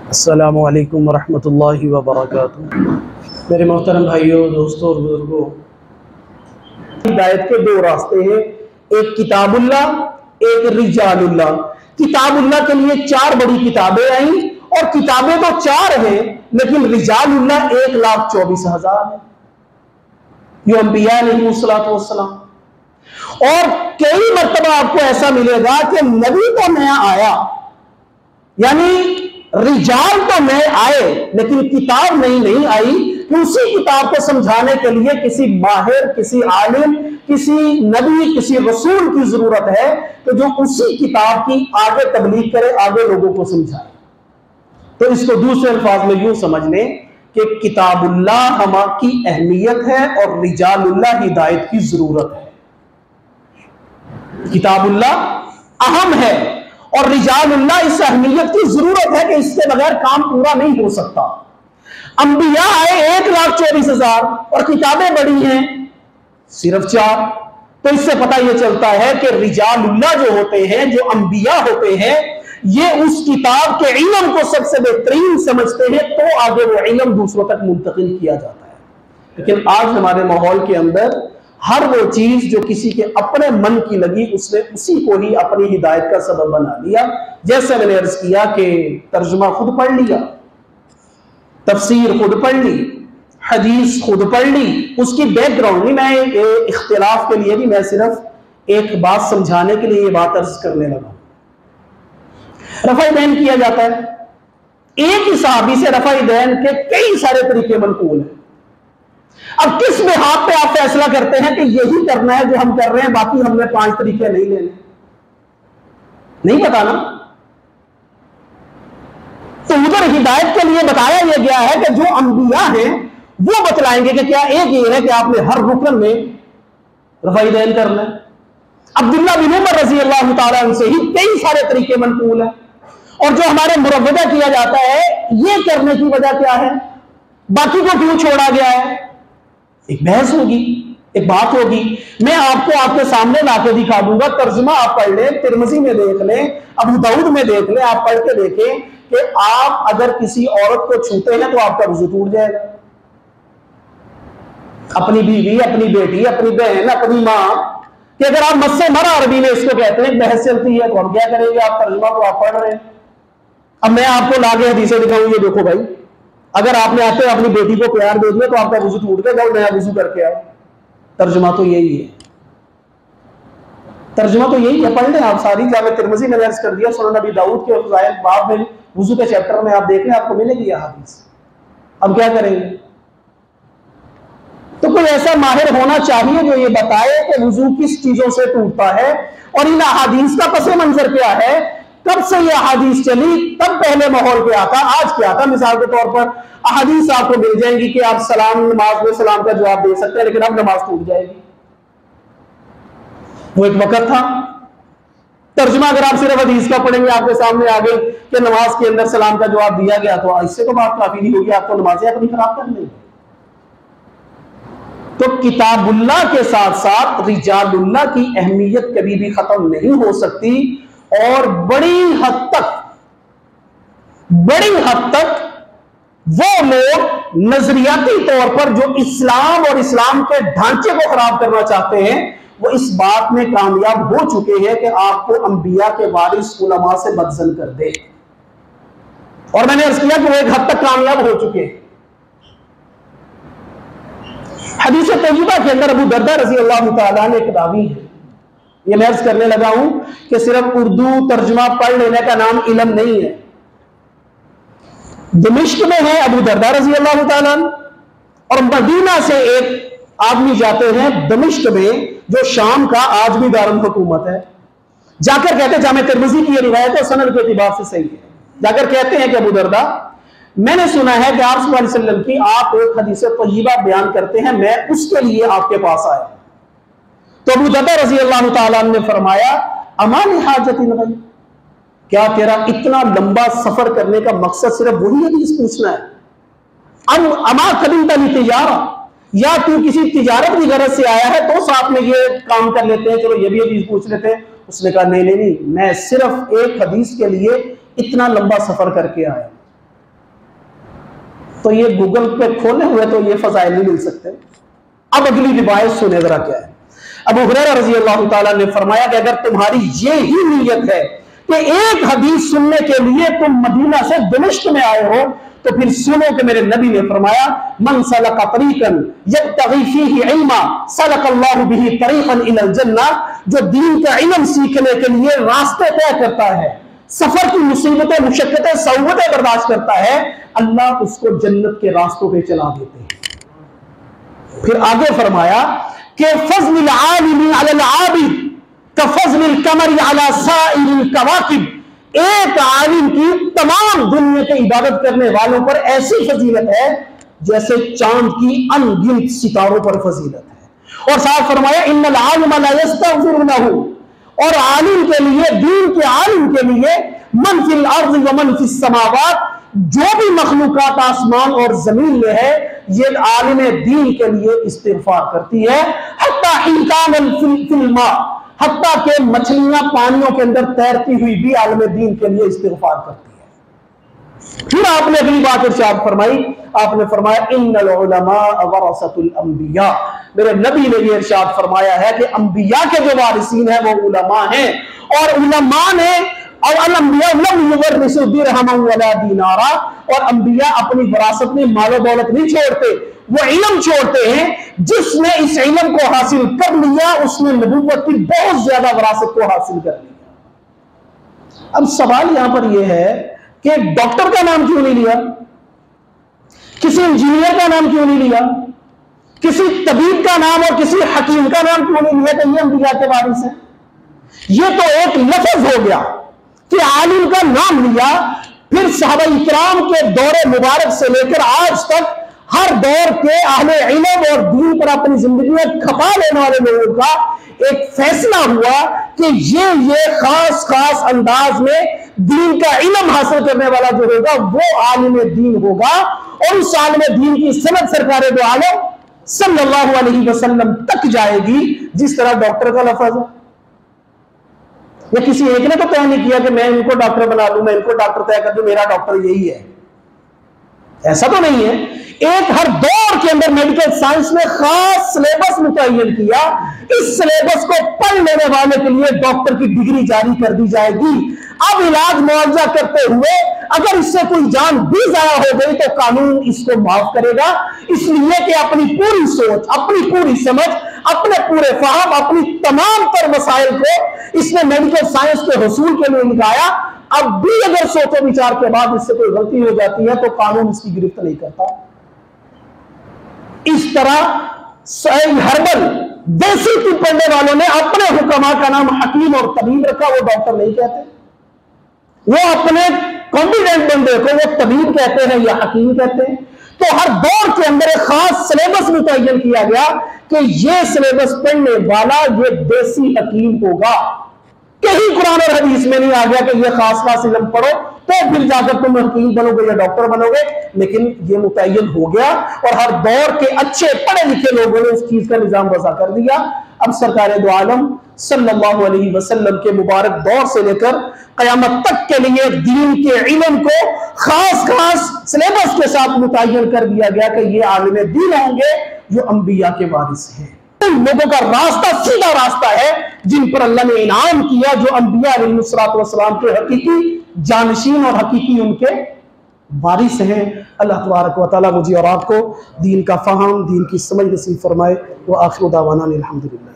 अस्सलामु अलैकुम वरहमतुल्लाहि वबरकातुहू। मेरे मोहतरम भाइयों, दोस्तों और बुजुर्गों, हिदायत के दो रास्ते हैं, एक किताबुल्लाह, एक रिजालुल्लाह। किताबुल्लाह के लिए 4 बड़ी किताबें आई और किताबें तो 4 हैं, लेकिन रिजालुल्लाह 1,24,000 है। यो अंबिया अलैहिस्सलाम। और कई मर्तबा आपको ऐसा मिलेगा कि नबी तो नया आया, यानी रिजाल तो नए आए, लेकिन किताब नहीं आई कि उसी किताब को समझाने के लिए किसी माहिर, किसी आलिम, किसी नबी, किसी रसूल की जरूरत है तो जो उसी किताब की आगे तबलीग करे, आगे लोगों को समझाए। तो इसको दूसरे अल्फाज में यूं समझ लें कि किताबुल्लाह हमा की अहमियत है और रिजालुल्लाह हिदायत की जरूरत है। किताबुल्लाह अहम है और रिजालुल्लाह इस अहमियत की जरूरत है कि इसके बगैर काम पूरा नहीं हो सकता। अंबिया आए 1,24,000 और किताबें बड़ी हैं सिर्फ 4। तो इससे पता यह चलता है कि रिजालुल्लाह जो होते हैं, जो अंबिया होते हैं, ये उस किताब के इल्म को सबसे बेहतरीन समझते हैं, तो आगे वो इल्म दूसरों तक मुंतकिल किया जाता है। लेकिन आज हमारे माहौल के अंदर हर वो चीज जो किसी के अपने मन की लगी, उसने उसी को ही अपनी हिदायत का सबब बना लिया। जैसे मैंने अर्ज किया कि तर्जुमा खुद पढ़ लिया, तफसीर खुद पढ़ ली, हदीस खुद पढ़ ली, उसकी बैकग्राउंड नहीं। मैं इख्तिलाफ के लिए भी मैं सिर्फ एक बात समझाने के लिए ये बात अर्ज करने लगा। रफ़ा दैन किया जाता है, एक ही सहाबी से रफ़ा दैन के कई सारे तरीके मनकूल हैं। अब किस बिहाफ पे आप फैसला करते हैं कि यही करना है जो हम कर रहे हैं, बाकी हमने 5 तरीके नहीं लेने? नहीं पता ना। तो उधर हिदायत के लिए बताया यह गया है कि जो अंबिया हैं वो बतलाएंगे कि क्या एक ये है कि आपने हर रुकन में रफ़ा दैन करना है। अब्दुल्लाह बिन उमर रज़ी अल्लाह तआला अन्हु से ही कई सारे तरीके मनकूल हैं। और जो हमारे मुरव्वदा किया जाता है, ये करने की वजह क्या है, बाकी को क्यों छोड़ा गया है, एक बहस होगी, एक बात होगी। मैं आपको आपके सामने लाके दिखा दूंगा। तर्जुमा आप पढ़ लें, तिरमिज़ी में देख लें, अबू दाऊद में देख लें, आप पढ़ के देखें कि आप अगर किसी औरत को छूते हैं तो आपका वुज़ू टूट जाएगा। अपनी बीवी, अपनी बेटी, अपनी बहन, अपनी मां कि अगर आप मस्से मरा, अरबी में इसको कहते हैं, बहस चलती है, तो हम क्या करेंगे? आप तर्जुमा तो आप पढ़ रहे हैं। अब मैं आपको लाके हदीसें दिखाऊं, ये देखो भाई, अगर आपने आते अपनी बेटी को प्यार दे दिया तो आपका वुज़ू टूट गया, जाओ नया वुज़ू करके आओ। तर्जुमा तो यही है, तर्जुमा तो यही है। पढ़ लें आप सारी, जामे तिरमिज़ी में अर्ज कर दिया, सुनन नबी दाऊद के फ़ज़ाइल बाब में वुज़ू के चैप्टर में आप देख लें, आपको मिलेगी यह हदीस। अब क्या करेंगे? तो कोई ऐसा माहिर होना चाहिए जो ये बताए कि वुज़ू किस चीजों से टूटता है और इन अहादीस का पस मंजर क्या है, कब से ये अहादीस चली, तब पहले माहौल क्या था, आज क्या था। मिसाल के तौर पर अहादीस आपको मिल जाएंगी कि आप सलाम, नमाज में सलाम का जवाब दे सकते हैं, लेकिन अब नमाज टूट जाएगी। वो एक वक्त था। तर्जुमा अगर आप सिर्फ हदीस का पढ़ेंगे, आपके सामने आ गई कि नमाज के अंदर सलाम का जवाब दिया गया, तो इससे तो बात काफी नहीं होगी, आपको नमाजें अपनी खराब कर लेंगे। तो किताबुल्लाह के साथ साथ रिजालुल्लाह की अहमियत कभी भी खत्म नहीं हो सकती। और बड़ी हद तक वो लोग नजरियाती तौर पर जो इस्लाम और इस्लाम के ढांचे को खराब करना चाहते हैं, वो इस बात में कामयाब हो चुके हैं कि आपको अंबिया के वारिस उलमा से बदजन कर दे। और मैंने अर्ज किया कि वो एक हद तक कामयाब हो चुके हैं। हदीस तय्यबा के अंदर अबू दरदा रज़ी अल्लाह तआला ने एक रावी है। ये मैं अर्ज करने लगा हूं कि सिर्फ उर्दू तर्जुमा पढ़ लेने का नाम इल्म नहीं है। दमिश्क में है अबू दरदा रज़ी अल्लाह तआला, और मदीना से एक आदमी जाते हैं दमिश्क में, जो शाम का आज भी दारुल हुकूमत है। जाकर कहते हैं, जामे तिरमिज़ी की रिवायत है, सनद के एतबार से सही है, जाकर कहते हैं कि अबू दरदा, मैंने सुना है कि आप सल्लल्लाहु अलैहि वसल्लम की आप एक हदीस तय्यबा बयान करते हैं, मैं उसके लिए आपके पास आया। तो अबू दरदा रज़ी अल्लाह तआला ने फरमाया, अमाल हाजतिन गई, क्या तेरा इतना लंबा सफर करने का मकसद सिर्फ वही हदीस पूछना है? अमा कदिमता लितिजारा, या तू किसी तिजारत की गरज से आया है तो साथ में ये काम कर लेते हैं, चलो ये भी हदीस पूछ लेते हैं। उसने कहा नहीं, मैं सिर्फ एक हदीस के लिए इतना लंबा सफर करके आया। तो ये गूगल पे खोले हुए तो ये फजाइल नहीं मिल सकते। अब अगली रिवायत सुने जरा क्या है। अबू हुरैरा रज़ी अल्लाह ताला ने फरमाया कि अगर तुम्हारी ये ही नीयत है कि एक हदीस सुनने के लिए तुम मदीना से दमिश्क में आए हो, तो फिर सुनो कि मेरे नबी ने फरमाया, मन सलका तरीकन यब्तगी फीही इल्मा सलकल्लाहु बिही तरीकन इलल जन्नह, जो दीन का इल्म सीखने के लिए रास्ते तय करता है, सफर की मुसीबतें मुशक्कतें सऊबतें बर्दाश्त करता है, अल्लाह उसको जन्नत के रास्तों पे चला देते हैं। फिर आगे फरमाया कि फज़्लुल आलिमी अलल आबिद कफ़ज़्लिल कमरी अला साइरिल कवाकिब, एक आलिम की तमाम दुनिया के इबादत करने वालों पर ऐसी फजीलत है जैसे चांद की अनगिनत सितारों पर फजीलत है। और साथ फरमाया इन्नल आलिम ला यस्तग़फिरु लहू, और आलिम के लिए, दीन के आलिम के लिए, मन फिल अर्ज़ व मन फिस समावात, जो भी मखलूकात आसमान और जमीन में है, ये आलिम दीन के लिए इस्तिग़फ़ार करती है। हत्ता हितामन फिल मा, हत्ता के मछलियां पानियों के अंदर तैरती हुई भी आलिम दीन के लिए इस्तिग़फ़ार करती है। फिर आपने अगली बात इरशाद फरमाई, आपने फरमाया इन्नल उलमा वरसतुल अंबिया, मेरे नबी ने ये इरशाद फरमाया है कि अंबिया के जो वारिसीन है वो उलमा हैं, और उलमा ने और अल-अंबिया लम युवरिसु दिरहमन वला दीनारा, और अंबिया अपनी विरासत में मालो दौलत नहीं छोड़ते, वो इल्म छोड़ते हैं। जिसने इस इल्म को हासिल कर लिया उसने नबूवत की बहुत ज्यादा विरासत को हासिल कर लिया। अब सवाल यहां पर यह है कि डॉक्टर का नाम क्यों नहीं लिया, किसी इंजीनियर का नाम क्यों नहीं लिया, किसी तबीब का नाम और किसी हकीम का नाम क्यों नहीं लिया कि ये अंबिया के वारिस है। ये तो एक लफ्ज हो गया कि आलिम का नाम लिया। फिर सहाबा इकराम के दौरे मुबारक से लेकर आज तक हर दौर के अहले इल्म और दीन पर अपनी जिंदगी में खपा लेने वाले लोगों का एक फैसला हुआ कि ये खास खास अंदाज में दीन का इल्म हासिल करने वाला जो होगा वो आलिम दीन होगा, और उस आलिम दीन की सनद सरकार दो आलम सल्लल्लाहु अलैहि वसल्लम तक जाएगी, जिस तरह डॉक्टर का लफ्ज है। या किसी एक ने तो तय नहीं किया कि मैं इनको डॉक्टर बना लूं, मैं इनको डॉक्टर तय कर दूं, मेरा डॉक्टर यही है, ऐसा तो नहीं है। एक हर दौर के अंदर मेडिकल साइंस में खास सिलेबस मुतय्यन किया, इस सिलेबस को पढ़ लेने वाले के लिए डॉक्टर की डिग्री जारी कर दी जाएगी। अब इलाज मुआवजा करते हुए अगर इससे कोई जान भी जाया हो गई तो कानून इसको माफ करेगा, इसलिए कि अपनी पूरी सोच, अपनी पूरी समझ, अपने पूरे फहम, अपनी तमाम तर मसाइल को इसने मेडिकल साइंस के हुसूल के लिए लगाया। अब भी अगर सोचो विचार के बाद इससे कोई गलती हो जाती है तो कानून इसकी गिरफ्त नहीं करता। इस तरह हर्बल देसी की पढ़ने वालों ने अपने हुक्मा का नाम हकीम और तबीब रखा, वो डॉक्टर नहीं कहते। वो अपने कॉम्पिटेंट बंदे को वो तबीब कहते हैं या हकीम कहते हैं। तो हर दौर के अंदर एक खास सिलेबस मुतय्यन किया गया कि ये सिलेबस पढ़ने वाला ये देसी हकीम होगा। कहीं कुरान और हदीस में नहीं आ गया कि ये खास खास इल्म पढ़ो तो फिर जाकर तुम हकीम बनोगे या डॉक्टर बनोगे, लेकिन ये मुतय्यन हो गया और हर दौर के अच्छे पढ़े लिखे लोगों ने उस चीज का निजाम वज़ा कर दिया। अब सरकार दो आलम सल्लल्लाहु अलैहि वसल्लम के मुबारक दौर से लेकर क़यामत तक के लिए दीन के इल्म को खास खास सिलेबस के साथ मुतय्यन कर दिया गया कि ये आलिम दीन होंगे जो अंबिया के वारिस हैं। लोगों का रास्ता सीधा रास्ता है जिन पर अल्लाह ने इनाम किया, जो अंबिया अलैहिस्सलातु वस्सलाम के हकीकी जानशीन और हकीकी उनके वारिस हैं। अल्लाह तबारक व तआला मुझे और आपको दीन का फहम, दीन की समझ नसीब फरमाए। व आखिरु दावाना अल्हम्दुलिल्लाह।